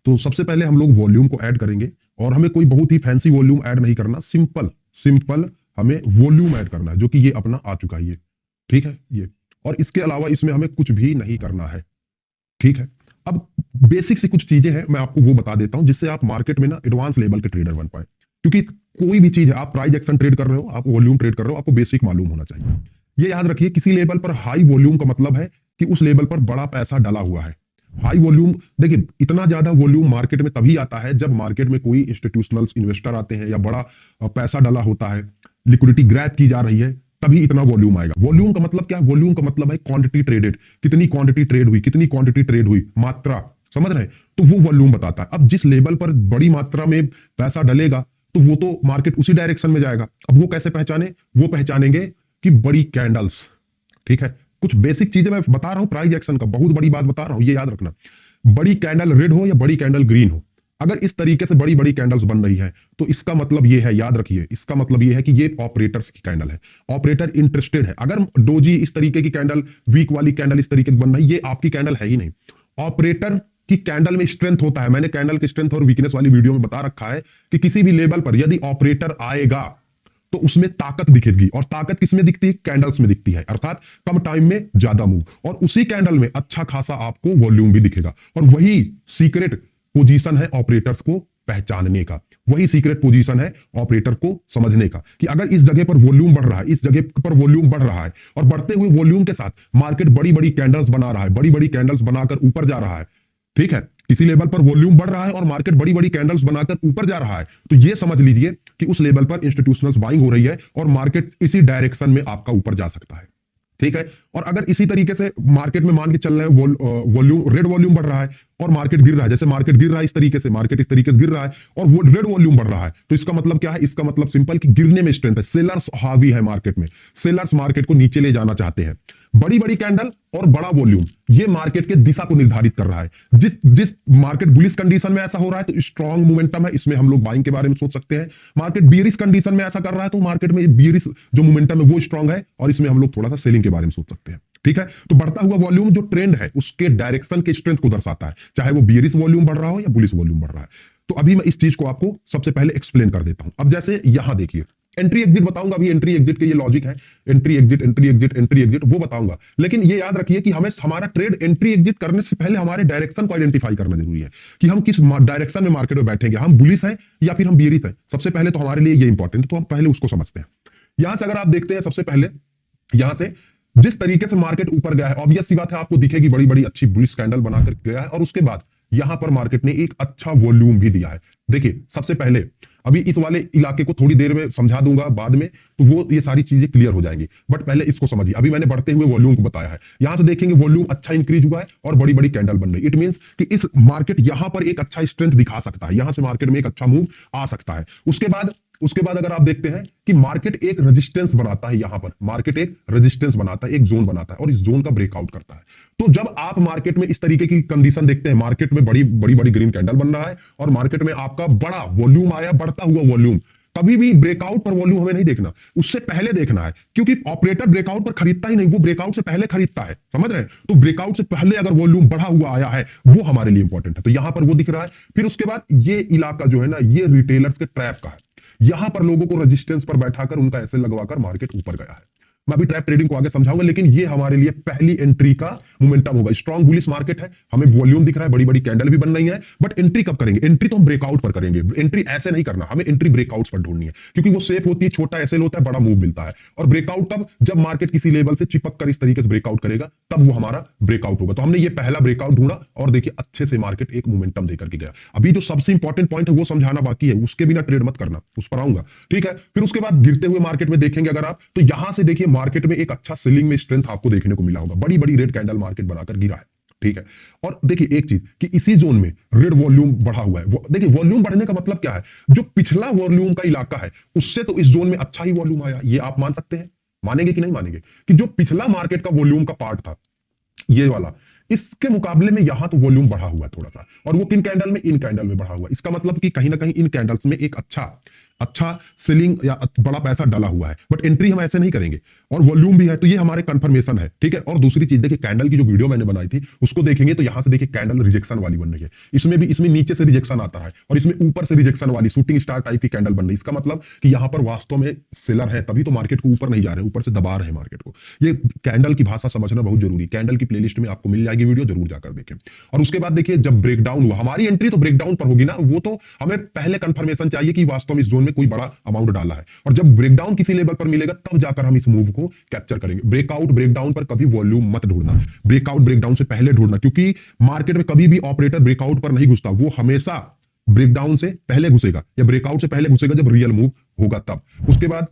तो सबसे पहले हम लोग वॉल्यूम को ऐड करेंगे, और हमें कोई बहुत ही फैंसी वॉल्यूम ऐड नहीं करना, सिंपल सिंपल हमें वॉल्यूम ऐड करना है, जो कि ये अपना आ चुका है ये, ठीक है ये। और इसके अलावा इसमें हमें कुछ भी नहीं करना है, ठीक है। अब बेसिक सी कुछ चीजें हैं, मैं आपको वो बता देता हूं, जिससे आप मार्केट में ना एडवांस लेवल के ट्रेडर बन पाए। क्योंकि कोई भी चीज है, आप प्राइस एक्शन ट्रेड कर रहे हो, आप वॉल्यूम ट्रेड कर रहे हो, आपको बेसिक मालूम होना चाहिए। ये याद रखिए, किसी लेवल पर हाई वॉल्यूम का मतलब है कि उस लेवल पर बड़ा पैसा डला हुआ है। हाई वॉल्यूम, देखिए इतना ज्यादा वॉल्यूम मार्केट में तभी आता है जब मार्केट में कोई इंस्टीट्यूशनल इन्वेस्टर आते हैं या बड़ा पैसा डला होता है, लिक्विडिटी ग्रैब की जा रही है, तभी इतना वॉल्यूम आएगा। वॉल्यूम का मतलब क्या है? वॉल्यूम का मतलब है क्वांटिटी ट्रेडेड, कितनी क्वांटिटी ट्रेड हुई, कितनी क्वांटिटी ट्रेड हुई, मात्रा, समझ रहे हैं? तो वो वॉल्यूम बताता है। अब जिस लेवल पर बड़ी मात्रा में पैसा डलेगा, तो वो तो मार्केट उसी डायरेक्शन में जाएगा। अब वो कैसे पहचाने? वो पहचानेंगे कि बड़ी कैंडल्स, ठीक है। कुछ बेसिक चीजें मैं बता रहा हूं प्राइस एक्शन का, बहुत बड़ी बात बता रहा हूं, ये याद रखना। बड़ी कैंडल रेड हो या बड़ी कैंडल ग्रीन हो, अगर इस तरीके से बड़ी बड़ी कैंडल्स बन रही है, तो इसका मतलब ये है, याद रखिए, इसका मतलब ये है कि ये ऑपरेटर्स की कैंडल है, ऑपरेटर इंटरेस्टेड है। अगर डोजी इस तरीके की कैंडल, वीक वाली कैंडल इस तरीके की बन रही है, ये आपकी कैंडल है ही नहीं। ऑपरेटर की कैंडल में स्ट्रेंथ होता है, मैंने कैंडल की स्ट्रेंथ और वीकनेस वाली वीडियो में बता रखा है कि किसी भी लेवल पर यदि ऑपरेटर आएगा तो उसमें ताकत दिखेगी, और ताकत किसमें दिखती है? कैंडल्स में दिखती है, अर्थात कम टाइम में ज्यादा मूव, और उसी कैंडल में अच्छा खासा आपको वॉल्यूम भी दिखेगा। और वही सीक्रेट पोजीशन है ऑपरेटर्स को पहचानने का, वही सीक्रेट पोजीशन है ऑपरेटर को समझने का, कि अगर इस जगह पर वॉल्यूम बढ़ रहा है, इस जगह पर वॉल्यूम बढ़ रहा है, और बढ़ते हुए वॉल्यूम के साथ मार्केट बड़ी बड़ी कैंडल्स बना रहा है, बड़ी बड़ी कैंडल्स बनाकर ऊपर जा रहा है, ठीक है, किसी लेवल पर वॉल्यूम बढ़ रहा है और मार्केट बड़ी बड़ी कैंडल्स बनाकर ऊपर जा रहा है, तो यह समझ लीजिए कि उस लेवल पर इंस्टीट्यूशनल बाइंग हो रही है और मार्केट इसी डायरेक्शन में आपका ऊपर जा सकता है, ठीक है। और अगर इसी तरीके से मार्केट में मान के चल रहे हैं, वॉल्यूम, रेड वॉल्यूम बढ़ रहा है और मार्केट गिर रहा है, जैसे मार्केट गिर रहा है इस तरीके से, मार्केट इस तरीके से गिर रहा है और वो रेड वॉल्यूम बढ़ रहा है, तो इसका मतलब क्या है? इसका मतलब सिंपल कि गिरने में स्ट्रेंथ है, सेलर्स हावी है मार्केट में, सेलर्स मार्केट को नीचे ले जाना चाहते हैं। बड़ी बड़ी कैंडल और बड़ा वॉल्यूम, ये मार्केट के दिशा को निर्धारित कर रहा है। जिस जिस मार्केट बुलिश कंडीशन में ऐसा हो रहा है तो स्ट्रॉन्ग मोमेंटम है, इसमें हम लोग बाइंग के बारे में सोच सकते हैं। मार्केट बियरिश कंडीशन में ऐसा कर रहा है तो मार्केट में बियरिश जो मोमेंटम है वो स्ट्रॉन्ग है, और इसमें हम लोग थोड़ा सा सेलिंग के बारे में सोच सकते हैं, ठीक है। तो बढ़ता हुआ वॉल्यूम जो ट्रेंड है उसके डायरेक्शन के स्ट्रेंथ को दर्शाता है, चाहे वो बियरिश वॉल्यूम बढ़ रहा हो या बुलिश वॉल्यूम बढ़ रहा है। तो अभी मैं इस चीज को आपको सबसे पहले एक्सप्लेन कर देता हूं। अब जैसे यहां देखिए, एंट्री एग्जिट बताऊंगा, अभी एंट्री एग्जिट के ये लॉजिक है, entry exit entry exit entry exit वो बताऊंगा। लेकिन ये याद रखिए कि हमें हमारा ट्रेड एंट्री एग्जिट करने से पहले हमारे डायरेक्शन को आइडेंटिफाई करना जरूरी है, कि हम किस डायरेक्शन में मार्केट में बैठेंगे, हम बुलिश हैं या फिर हम बियरिश हैं। सबसे पहले तो हमारे लिए ये इंपॉर्टेंट है, तो हम पहले उसको समझते हैं। यहां से अगर आप देखते हैं, सबसे पहले यहां से जिस तरीके से मार्केट ऊपर गया है, ऑब्वियस सी बात है आपको दिखेगी बड़ी बड़ी अच्छी बुलिश कैंडल बनाकर गया है, और उसके बाद यहां पर मार्केट ने एक अच्छा वॉल्यूम भी दिया है। देखिए सबसे पहले, अभी इस वाले इलाके को थोड़ी देर में समझा दूंगा बाद में, तो वो ये सारी चीजें क्लियर हो जाएंगी, बट पहले इसको समझिए। अभी मैंने बढ़ते हुए वॉल्यूम को बताया है, यहां से देखेंगे वॉल्यूम अच्छा इंक्रीज हुआ है और बड़ी बड़ी कैंडल बन रही है। इट मींस कि इस मार्केट यहां पर एक अच्छा स्ट्रेंथ दिखा सकता है, यहां से मार्केट में एक अच्छा मूव आ सकता है। उसके बाद अगर आप देखते हैं कि मार्केट एक रेजिस्टेंस बनाता है, यहां पर मार्केट एक रेजिस्टेंस बनाता है, एक जोन बनाता है, और इस जोन का ब्रेकआउट करता है। तो जब आप मार्केट में इस तरीके की कंडीशन देखते हैं, मार्केट में बड़ी बड़ी ग्रीन कैंडल बन रहा है और मार्केट में आपका बड़ा वॉल्यूम आया, बढ़ता हुआ वॉल्यूम, कभी भी ब्रेकआउट पर वॉल्यूम हमें नहीं देखना, उससे पहले देखना है, क्योंकि ऑपरेटर ब्रेकआउट पर खरीदता ही नहीं, वो ब्रेकआउट से पहले खरीदता है, समझ रहे हैं? तो ब्रेकआउट से पहले अगर वॉल्यूम बढ़ा हुआ आया है, वो हमारे लिए इंपॉर्टेंट है। तो यहां पर वो दिख रहा है। फिर उसके बाद ये इलाका जो है ना, ये रिटेलर्स के ट्रैप का है, यहां पर लोगों को रेजिस्टेंस पर बैठाकर उनका ऐसे लगवाकर मार्केट ऊपर गया है। मैं अभी ट्रैप ट्रेडिंग को आगे समझाऊंगा, लेकिन ये हमारे लिए पहली एंट्री का मोमेंटम होगा। स्ट्रॉन्ग बुलिश मार्केट है, हमें वॉल्यूम दिख रहा है, बड़ी बड़ी कैंडल भी बन रही है, बट एंट्री कब करेंगे? एंट्री तो हम ब्रेकआउट पर करेंगे, एंट्री ऐसे नहीं करना, हमें एंट्री ब्रेकआउट्स पर ढूंढनी है, क्योंकि वो सेफ होती है, छोटा एसएल होता है, बड़ा मूव मिलता है। और ब्रेकआउट कब? जब मार्केट किसी लेवल से चिपक कर इस तरीके से ब्रेकआउट करेगा, तब वो हमारा ब्रेकआउट होगा। तो हमने ये पहला ब्रेकआउट ढूंढा और देखिए अच्छे से मार्केट एक मोमेंटम देकर के गया। अभी जो सबसे इंपॉर्टेंट पॉइंट है वो समझाना बाकी है, उसके बिना ट्रेड मत करना, उस पर आऊंगा, ठीक है। फिर उसके बाद गिरते हुए मार्केट में देखेंगे अगर आप, तो यहां से देखिए मार्केट में एक अच्छा सेलिंग में स्ट्रेंथ आपको देखने को मिला होगा, बड़ी बड़ी रेड कैंडल मार्केट बनाकर गिरा है, ठीक है। और देखिए एक चीज कि इसी जोन में रेड वॉल्यूम बढ़ा हुआ है। देखिए वॉल्यूम बढ़ने का मतलब क्या है? जो पिछला वॉल्यूम का इलाका है उससे तो इस जोन में अच्छा ही वॉल्यूम आया, ये आप मान सकते हैं। मानेंगे कि नहीं मानेंगे कि जो पिछला मार्केट का वॉल्यूम का पार्ट था ये वाला, इसके मुकाबले में यहां तो वॉल्यूम बढ़ा हुआ है थोड़ा सा, और वो किन कैंडल में? इन कैंडल में बढ़ा हुआ है। इसका मतलब कि कहीं ना कहीं इन कैंडल्स में एक अच्छा अच्छा सेलिंग या बड़ा पैसा डाला हुआ है, बट एंट्री हम ऐसे नहीं करेंगे, और वॉल्यूम भी है, तो ये हमारे कंफर्मेशन है, ठीक है। और दूसरी चीज देखिए, कैंडल की जो वीडियो मैंने बनाई थी उसको देखेंगे तो यहां से देखिए कैंडल रिजेक्शन वाली बन रही है, इसमें भी, इसमें नीचे से रिजेक्शन आता है और इसमें ऊपर से रिजेक्शन वाली शूटिंग स्टार टाइप की कैंडल बन रही है। इसका मतलब कि यहां पर वास्तव में सेलर है, तभी तो मार्केट को ऊपर नहीं जा रहे, ऊपर से दबा रहे हैं मार्केट को। ये कैंडल की भाषा समझना बहुत जरूरी है, कैंडल की प्लेलिस्ट में आपको मिल जाएगी वीडियो, जरूर जाकर देखें। और उसके बाद देखिए, जब ब्रेकडाउन हुआ, हमारी एंट्री तो ब्रेकडाउन पर होगी ना, वो तो हमें पहले कंफर्मेशन चाहिए कि वास्तव में इस जोन में कोई बड़ा अमाउंट डाला है, और जब ब्रेकडाउन किसी लेवल पर मिलेगा तब जाकर हम इस मूव को कैप्चर करेंगे। ब्रेकआउट ब्रेकडाउन पर कभी वॉल्यूम मत ढूंढना, ब्रेकआउट ब्रेकडाउन से पहले ढूंढना, क्योंकि मार्केट में कभी भी ऑपरेटर ब्रेकआउट पर नहीं घुसता, वो हमेशा ब्रेकडाउन से पहले घुसेगा या ब्रेकआउट से पहले घुसेगा जब रियल मूव होगा तब। उसके बाद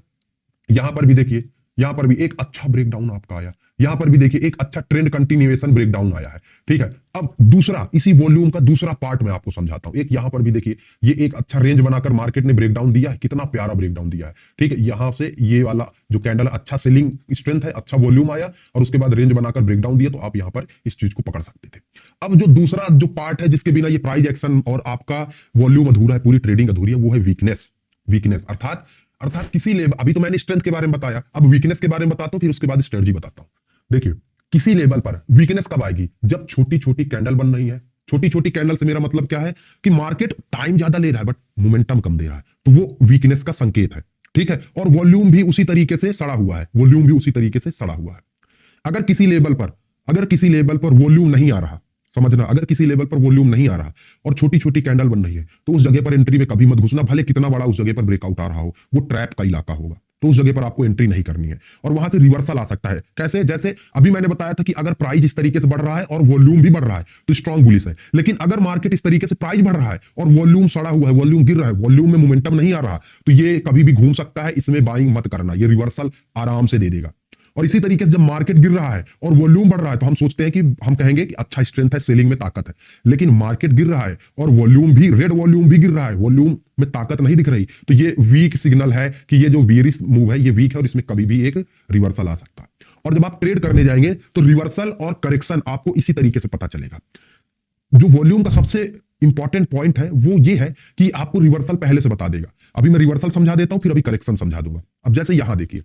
यहां पर भी देखिए, यहां पर भी एक अच्छा ब्रेकडाउन आपका आया, यहां पर भी देखिए एक अच्छा ट्रेंड कंटिन्यूएशन ब्रेकडाउन आया है, ठीक है। अब दूसरा, इसी वॉल्यूम का दूसरा पार्ट मैं आपको समझाता हूं। एक यहां पर भी देखिए, ये एक अच्छा रेंज बनाकर मार्केट ने ब्रेकडाउन दिया है, कितना प्यारा ब्रेकडाउन दिया है, ठीक है। यहां से ये वाला जो कैंडल अच्छा सेलिंग स्ट्रेंथ है, अच्छा वॉल्यूम आया और उसके बाद रेंज बनाकर ब्रेकडाउन दिया, तो आप यहां पर इस चीज को पकड़ सकते थे। अब जो दूसरा जो पार्ट है जिसके बिना ये प्राइस एक्शन और आपका वॉल्यूम अधूरा है, पूरी ट्रेडिंग अधूरी है, वो है वीकनेस। वीकनेस अर्थात किसी लेवल, अभी तो मैंने स्ट्रेंथ के बारे में बताया, अब वीकनेस के बारे में बताता हूं, फिर उसके बाद स्ट्रेटजी बताता हूं। देखिए, किसी लेवल पर वीकनेस कब आएगी, जब छोटी छोटी कैंडल बन रही है। छोटी छोटी कैंडल से मेरा मतलब क्या है कि मार्केट टाइम ज्यादा ले रहा है बट मोमेंटम कम दे रहा है, तो वो वीकनेस का संकेत है, ठीक है। और वॉल्यूम भी उसी तरीके से सड़ा हुआ है, वॉल्यूम भी उसी तरीके से सड़ा हुआ है। अगर किसी लेवल पर वॉल्यूम नहीं आ रहा, समझना, अगर किसी लेवल पर वॉल्यूम नहीं आ रहा और छोटी छोटी कैंडल बन रही है, तो उस जगह पर एंट्री में कभी मत घुसना, भले कितना बड़ा उस जगह पर ब्रेकआउट आ रहा हो, वो ट्रैप का इलाका होगा, तो उस जगह पर आपको एंट्री नहीं करनी है। और वहां से रिवर्सल आ सकता है, कैसे, जैसे अभी मैंने बताया था कि अगर प्राइस इस तरीके से बढ़ रहा है और वॉल्यूम भी बढ़ रहा है तो स्ट्रॉन्ग बुलिश है, लेकिन अगर मार्केट इस तरीके से प्राइस बढ़ रहा है और वॉल्यूम सड़ा हुआ है, वॉल्यूम गिर रहा है, वॉल्यूम में मोमेंटम नहीं आ रहा, तो ये कभी भी घूम सकता है, इसमें बाइंग मत करना, ये रिवर्सल आराम से दे देगा। और इसी तरीके से जब मार्केट गिर रहा है और वॉल्यूम बढ़ रहा है, तो हम सोचते हैं कि हम कहेंगे कि अच्छा स्ट्रेंथ है, सेलिंग में ताकत है, लेकिन मार्केट गिर रहा है और वॉल्यूम भी, रेड वॉल्यूम भी गिर रहा है, वॉल्यूम में ताकत नहीं दिख रही, तो ये वीक सिग्नल है कि ये जो बेयरिश मूव है ये वीक है और इसमें कभी भी एक रिवर्सल आ सकता है। और जब आप ट्रेड करने जाएंगे तो रिवर्सल और करेक्शन आपको इसी तरीके से पता चलेगा। जो वॉल्यूम का सबसे इंपॉर्टेंट पॉइंट है वो ये है कि आपको रिवर्सल पहले से बता देगा। अभी मैं रिवर्सल समझा देता हूं, फिर अभी करेक्शन समझा दूंगा। अब जैसे यहां देखिए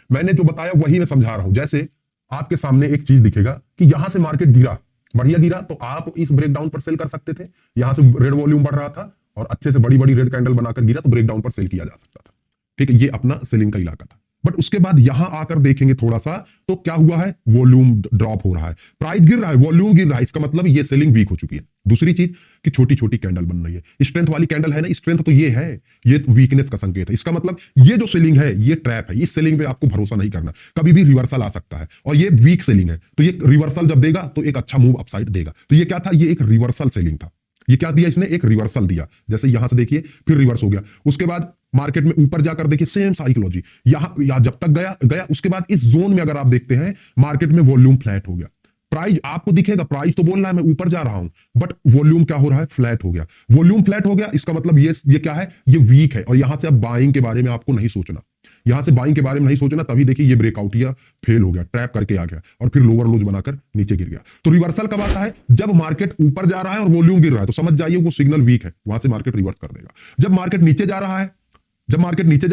मैंने जो बताया वही मैं समझा रहा हूं। जैसे आपके सामने एक चीज दिखेगा कि यहां से मार्केट गिरा, बढ़िया गिरा, तो आप इस ब्रेकडाउन पर सेल कर सकते थे। यहां से रेड वॉल्यूम बढ़ रहा था और अच्छे से बड़ी बड़ी रेड कैंडल बनाकर गिरा, तो ब्रेकडाउन पर सेल किया जा सकता था, ठीक है। ये अपना सेलिंग का इलाका था। बट उसके बाद यहां आकर देखेंगे थोड़ा सा, तो क्या हुआ है, वॉल्यूम ड्रॉप हो रहा है, प्राइस गिर रहा है, वॉल्यूम गिर रहा है, इसका मतलब ये सेलिंग वीक हो चुकी है। दूसरी चीज कि छोटी छोटी कैंडल बन रही है, स्ट्रेंथ वाली कैंडल है ना, स्ट्रेंथ तो ये है, ये वीकनेस का संकेत है। इसका मतलब ये जो सेलिंग है ये ट्रैप है, इस सेलिंग पे आपको भरोसा नहीं करना, कभी भी रिवर्सल आ सकता है, और ये वीक सेलिंग है, तो ये रिवर्सल जब देगा तो एक अच्छा मूव अपसाइड देगा। तो ये क्या था, ये एक रिवर्सल सेलिंग था। ये क्या दिया इसने, एक रिवर्सल दिया, जैसे यहां से देखिए फिर रिवर्स हो गया। उसके बाद मार्केट में ऊपर जाकर देखिए सेम साइकोलॉजी, यहां जब तक गया उसके बाद इस जोन में अगर आप देखते हैं मार्केट में वॉल्यूम फ्लैट हो गया, प्राइस आपको दिखेगा, प्राइस तो बोल रहा है मैं ऊपर जा रहा हूं, बट वॉल्यूम क्या हो रहा है, फ्लैट हो गया। वॉल्यूम फ्लैट हो गया, इसका मतलब ये क्या है, ये वीक है, और यहां से अब बाइंग के बारे में आपको नहीं सोचना, यहां से बाइंग के बारे में नहीं सोचना। तभी देखिए ये ब्रेकआउट या फेल हो गया, ट्रैप करके आ गया और फिर लोअर लोज बनाकर नीचे गिर गया। तो रिवर्सल कब आता है, जब मार्केट ऊपर जा रहा है और वॉल्यूम गिर रहा है, तो समझ जाइए वो सिग्नल वीक है, वहां से मार्केट रिवर्स कर देगा। जब मार्केट नीचे जा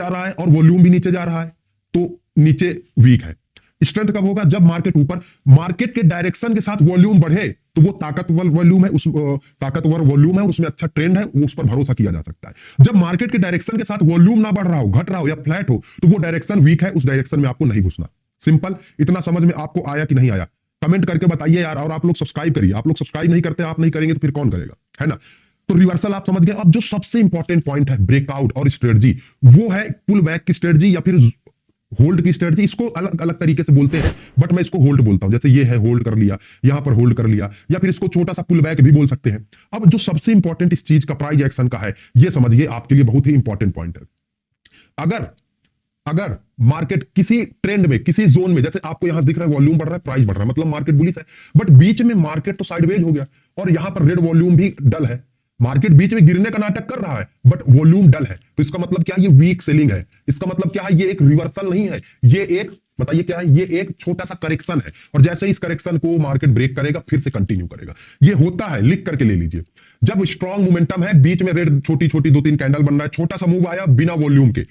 रहा है और वॉल्यूम भी नीचे जा रहा है, तो नीचे वीक है। स्ट्रेंथ कब होगा, जब मार्केट ऊपर, मार्केट के डायरेक्शन के साथ वॉल्यूम बढ़े, तो वो ताकतवर वॉल्यूम है, उसमें अच्छा ट्रेंड है, उस पर भरोसा किया जा सकता है। जब मार्केट के डायरेक्शन के साथ वॉल्यूम ना बढ़ रहा हो, घट रहा हो या फ्लैट हो, तो वो डायरेक्शन वीक है, उस डायरेक्शन में आपको नहीं घुसना। सिंपल, इतना समझ में आपको आया कि नहीं आया, कमेंट करके बताइए यार। और आप लोग सब्सक्राइब करिए, आप लोग सब्सक्राइब नहीं करते, आप नहीं करेंगे तो फिर कौन करेगा, है ना। तो रिवर्सल आप समझ गए। अब जो सबसे इंपॉर्टेंट पॉइंट है ब्रेकआउट और स्ट्रेटजी, वो है पुल बैक की स्ट्रेटजी या फिर होल्ड की स्ट्रेटजी। इसको अलग अलग तरीके से बोलते हैं, बट मैं इसको होल्ड बोलता हूं। जैसे ये है होल्ड कर लिया, यहां पर होल्ड कर लिया, या फिर इसको छोटा सा पुल बैक भी बोल सकते हैं। अब जो सबसे इंपॉर्टेंट इस चीज का प्राइस एक्शन का है, ये समझिए आपके लिए बहुत ही इंपॉर्टेंट पॉइंट है। अगर मार्केट किसी ट्रेंड में, किसी जोन में, जैसे आपको यहां दिख रहा है वॉल्यूम बढ़ रहा है, प्राइस बढ़ रहा है, मतलब मार्केट बुलिश है, बट बीच में मार्केट तो साइडवेज हो गया और यहां पर रेड वॉल्यूम भी डल है, मार्केट बीच में गिरने का नाटक कर रहा है बट वॉल्यूम डल है, तो इसका मतलब क्या है, ये वीक सेलिंग है। इसका मतलब क्या है, ये एक रिवर्सल नहीं है, ये एक बताइए क्या है, ये एक छोटा सा करेक्शन है, और जैसे इस करेक्शन को मार्केट ब्रेक करेगा फिर से कंटिन्यू करेगा। ये होता है, लिख करके ले लीजिए। जब स्ट्रॉन्ग मोमेंटम है, बीच में रेड छोटी छोटी 2-3 कैंडल बन रहा है, छोटा सा मूव आया बिना वॉल्यूम के,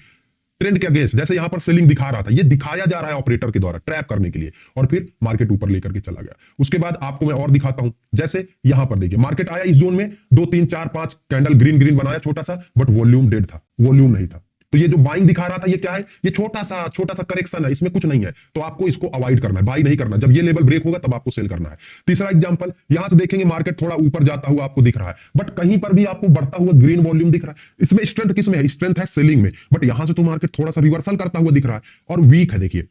ट्रेंड के अगेंस्ट, जैसे यहां पर सेलिंग दिखा रहा था, ये दिखाया जा रहा है ऑपरेटर के द्वारा ट्रैप करने के लिए, और फिर मार्केट ऊपर लेकर के चला गया। उसके बाद आपको मैं और दिखाता हूं, जैसे यहां पर देखिए मार्केट आया इस जोन में, 2-3-4-5 कैंडल ग्रीन ग्रीन बनाया छोटा सा, बट वॉल्यूम डेड था, वॉल्यूम नहीं था। तो ये जो बाइंग दिखा रहा था, ये क्या है, ये छोटा सा करेक्शन है, इसमें कुछ नहीं है, तो आपको इसको अवॉइड करना है, बाई नहीं करना। जब ये लेवल ब्रेक होगा तब आपको सेल करना है। तीसरा एग्जांपल, यहां से देखेंगे मार्केट थोड़ा ऊपर जाता हुआ आपको दिख रहा है, बट कहीं पर भी आपको बढ़ता हुआ ग्रीन वॉल्यूम दिख रहा है। इसमें स्ट्रेंथ किसमें है, स्ट्रेंथ है सेलिंग में, बट यहां से तो मार्केट थोड़ा सा रिवर्सल करता हुआ दिख रहा है और वीक है। देखिए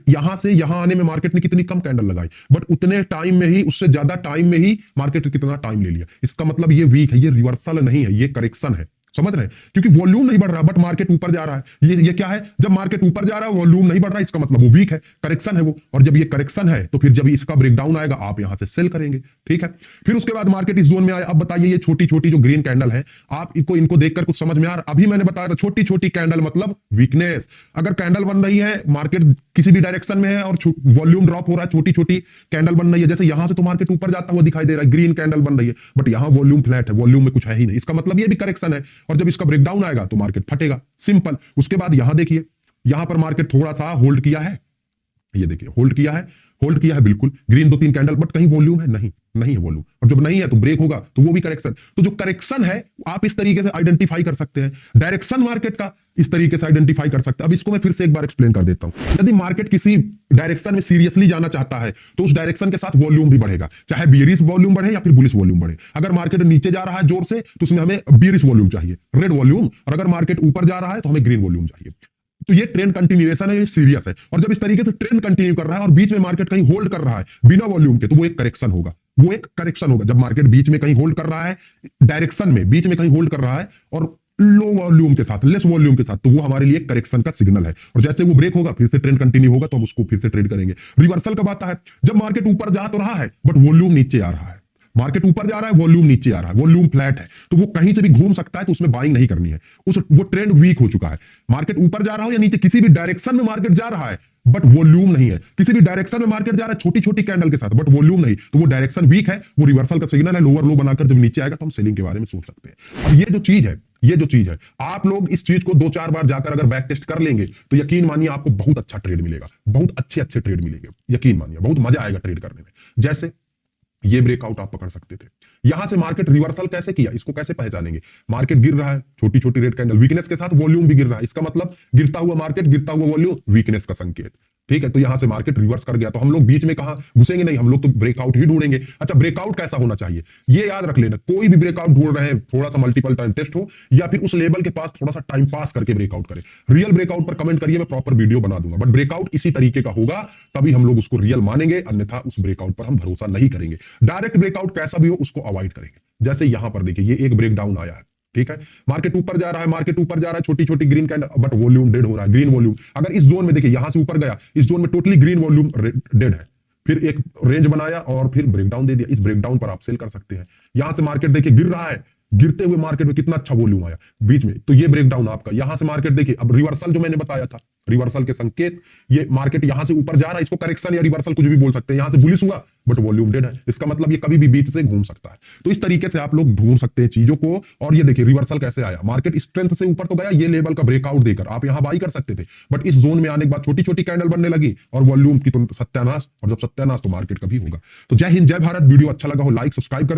यहां से यहां आने में मार्केट ने कितनी कम कैंडल लगाई, बट उतने टाइम में ही, उससे ज्यादा टाइम में ही मार्केट ने कितना टाइम ले लिया। इसका मतलब ये वीक है, ये रिवर्सल नहीं है, ये करेक्शन है। समझ रहे हैं, क्योंकि वॉल्यूम नहीं बढ़ रहा बट मार्केट ऊपर जा रहा है। ये क्या है, जब मार्केट ऊपर जा रहा है वॉल्यूम नहीं बढ़ रहा है, इसका मतलब वो वीक है, करेक्शन है वो। और जब ये करेक्शन है तो फिर जब इसका ब्रेकडाउन आएगा आप यहां से सेल करेंगे। ठीक है, फिर उसके बाद मार्केट इस जोन में आया। अब बताइए ये छोटी छोटी जो ग्रीन कैंडल है, आप इनको देखकर कुछ समझ में आ रहा। अभी मैंने बताया था छोटी छोटी कैंडल मतलब वीकनेस। अगर कैंडल बन रही है, मार्केट किसी भी डायरेक्शन में है और वॉल्यूम ड्रॉप हो रहा है, छोटी छोटी कैंडल बन रही है, जैसे यहां से तो मार्केट ऊपर जाता हुआ दिखाई दे रहा है, ग्रीन कैंडल बन रही है, बट यहां वॉल्यूम फ्लैट है, वॉल्यूम में कुछ है ही नहीं, इसका मतलब ये भी करेक्शन है। और जब इसका ब्रेकडाउन आएगा तो मार्केट फटेगा, सिंपल। उसके बाद यहां देखिए, यहां पर मार्केट थोड़ा सा होल्ड किया है, ये देखिए होल्ड किया है, होल्ड किया है बिल्कुल, ग्रीन 2-3 कैंडल, बट कहीं वॉल्यूम है नहीं, नहीं है वॉल्यूम। और जब नहीं है तो ब्रेक होगा तो वो भी करेक्शन। तो जो करेक्शन है आप इस तरीके से आइडेंटिफाई कर सकते हैं, डायरेक्शन मार्केट का इस तरीके से आइडेंटिफाई कर सकते हैं। अब इसको मैं फिर से एक बार एक्सप्लेन कर देता हूं। यदि मार्केट किसी डायरेक्शन में सीरियसली जाना चाहता है तो उस डायरेक्शन के साथ वॉल्यूम भी बढ़ेगा, चाहे बीरिश वॉल्यूम बढ़े या फिर बुलिश वॉल्यूम बढ़े। अगर मार्केट नीचे जा रहा है जोर से तो उसमें हमें बीरिश वॉल्यूम चाहिए, रेड वॉल्यूम, और अगर मार्केट ऊपर जा रहा है तो हमें ग्रीन वॉल्यूम चाहिए। तो ये ट्रेंड कंटिन्यूएशन है, ये सीरियस है। और जब इस तरीके से ट्रेंड कंटिन्यू कर रहा है और बीच में मार्केट कहीं होल्ड कर रहा है बिना वॉल्यूम के, तो वो एक करेक्शन होगा, वो एक करेक्शन होगा। जब मार्केट बीच में कहीं होल्ड कर रहा है, डायरेक्शन में बीच में कहीं होल्ड कर रहा है और लो वॉल्यूम के साथ, लेस वॉल्यूम के साथ, तो वो हमारे लिए करेक्शन का सिग्नल है। और जैसे वो ब्रेक होगा फिर से ट्रेंड कंटिन्यू होगा तो हम उसको फिर से ट्रेड करेंगे। रिवर्सल कब आता है, जब मार्केट ऊपर जा तो रहा है बट वॉल्यूम नीचे आ रहा है, मार्केट ऊपर जा रहा है वॉल्यूम नीचे आ रहा है, वॉल्यूम फ्लैट है, तो वो कहीं से भी घूम सकता है, तो उसमें बाइंग नहीं करनी है। वो ट्रेंड वीक हो चुका है। मार्केट ऊपर जा रहा हो या नीचे, किसी भी डायरेक्शन में मार्केट जा रहा है बट वॉल्यूम नहीं है, किसी भी डायरेक्शन में मार्केट जा रहा है छोटी छोटी कैंडल के साथ बट वॉल्यूम नहीं, तो वो डायरेक्शन वीक है, वो रिवर्सल का सिग्नल है। लोअर लो बनाकर जब नीचे आएगा तो हम सेलिंग के बारे में सोच सकते हैं। अब ये जो चीज है, आप लोग इस चीज को 2-4 बार जाकर अगर बैक टेस्ट कर लेंगे तो यकीन मानिए आपको बहुत अच्छा ट्रेड मिलेगा, बहुत अच्छे ट्रेड मिलेंगे, यकीन मानिए बहुत मजा आएगा ट्रेड करने में। जैसे ये ब्रेकआउट आप पकड़ सकते थे, यहां से मार्केट रिवर्सल कैसे किया, इसको कैसे पहचानेंगे। मार्केट गिर रहा है, छोटी छोटी रेड कैंडल, वीकनेस के साथ वॉल्यूम भी गिर रहा है, इसका मतलब गिरता हुआ मार्केट, गिरता हुआ वॉल्यूम, वीकनेस का संकेत। ठीक है, तो यहां से मार्केट रिवर्स कर गया, तो हम लोग बीच में कहां घुसेंगे नहीं, हम लोग तो ब्रेकआउट ही ढूंढेंगे। अच्छा, ब्रेकआउट कैसा होना चाहिए ये याद रख लेना, कोई भी ब्रेकआउट ढूंढ रहे हैं थोड़ा सा मल्टीपल टाइम टेस्ट हो या फिर उस लेवल के पास थोड़ा सा टाइम पास करके ब्रेकआउट करें। रियल ब्रेकआउट पर कमेंट करिए, मैं प्रॉपर वीडियो बना दूंगा, बट ब्रेकआउट इसी तरीके का होगा तभी हम लोग उसको रियल मानेंगे, अन्यथा उस ब्रेकआउट पर हम भरोसा नहीं करेंगे। डायरेक्ट ब्रेकआउट कैसा भी हो उसको अवॉइड करेंगे। जैसे यहां पर देखिए ये एक ब्रेकडाउन आया है, ठीक है, मार्केट ऊपर जा रहा है, छोटी छोटी green candle but volume dead हो रहा है, ग्रीन वॉल्यूम। अगर इस जोन में देखिए यहां से ऊपर गया, इस जोन में टोटली ग्रीन वॉल्यूम डेड है, फिर एक रेंज बनाया और फिर ब्रेकडाउन दे दिया, इस ब्रेकडाउन पर आप सेल कर सकते हैं। यहां से मार्केट देखिए गिर रहा है, गिरते हुए मार्केट में कितना अच्छा वॉल्यूम आया बीच में, तो ये ब्रेकडाउन आपका। यहां से मार्केट देखिए, अब रिवर्सल जो मैंने बताया था, रिवर्सल के संकेत, ये मार्केट यहां से ऊपर जा रहा है, इसको करेक्शन या रिवर्सल कुछ भी बोल सकते हैं। यहां से बुलिश हुआ बट वॉल्यूम डेड है, इसका मतलब ये कभी भी बीच से घूम सकता है। तो इस तरीके से आप लोग ढूंढ सकते हैं चीजों को। और ये देखिए रिवर्सल कैसे आया, मार्केट स्ट्रेंथ से ऊपर तो गया, ये लेवल का ब्रेकआउट देकर आप यहां बाई कर सकते थे, बट इस जोन में आने के बाद छोटी छोटी कैंडल बनने लगी और वॉल्यूम की तो सत्यानाश, और जब सत्यानाश तो मार्केट कभी होगा। तो जय हिंद, जय भारत। वीडियो अच्छा लगा हो लाइक सब्सक्राइब कर